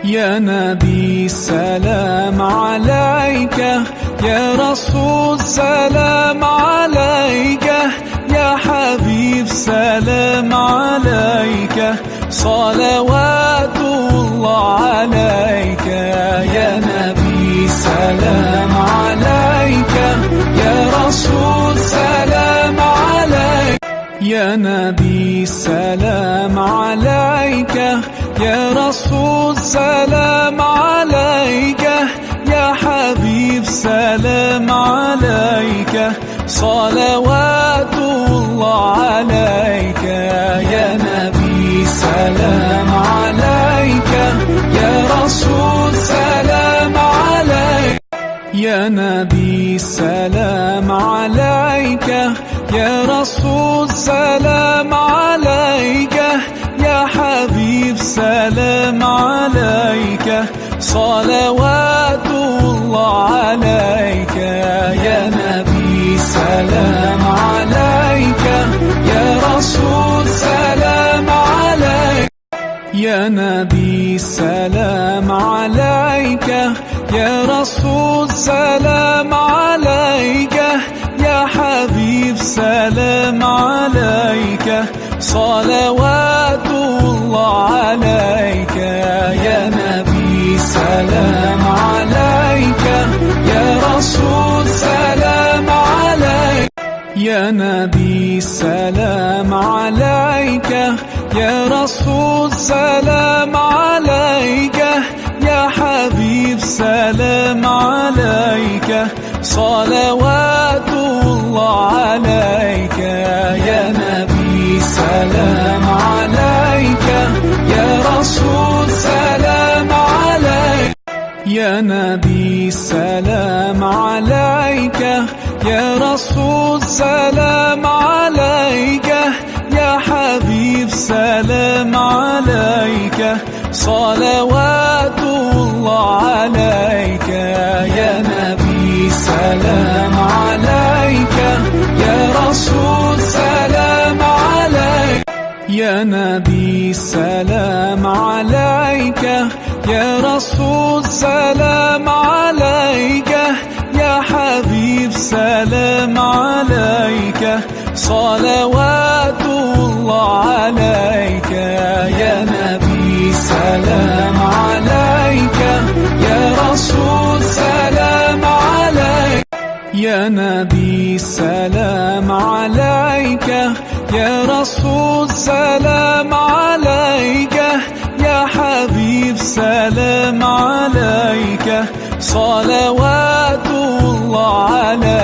يا نبي سلام عليك، يا رسول سلام عليك، يا حبيب سلام عليك، صلوات الله عليك. يا نبي سلام عليك، يا رسول سلام عليك، يا نبي سلام عليك، يا رسول سلام عليك، يا حبيب سلام عليك، صلوات الله عليك. يا نبي سلام عليك، يا رسول سلام عليك، يا نبي سلام عليك، يا رسول سلام عليك، يا حبيب سلام عليك، صلوات الله عليك. يا نبي سلام عليك، يا رسول سلام عليك، يا نبي سلام عليك، يا رسول سلام عليك، يا حبيب سلام عليك، صلوات الله عليك. يا نبي سلام عليك، يا رسول سلام عليك، يا نبي سلام عليك، يا رسول سلام عليك، يا حبيب سلام عليك، صلوات الله عليك. يا نبي سلام عليك، يا رسول سلام عليك، يا نبي سلام عليك، يا رسول سلام عليك، يا حبيب سلام عليك، صلوات الله عليك. يا نبي سلام عليك، يا رسول سلام عليك، يا نبي سلام عليك، يا رسول سلام عليك، يا حبيب سلام عليك، صلوات الله عليك. يا نبي سلام عليك، يا رسول سلام عليك، يا نبي سلام عليك، يا رسول سلام عليك، يا حبيب سلام عليك، صلوات الله عليك.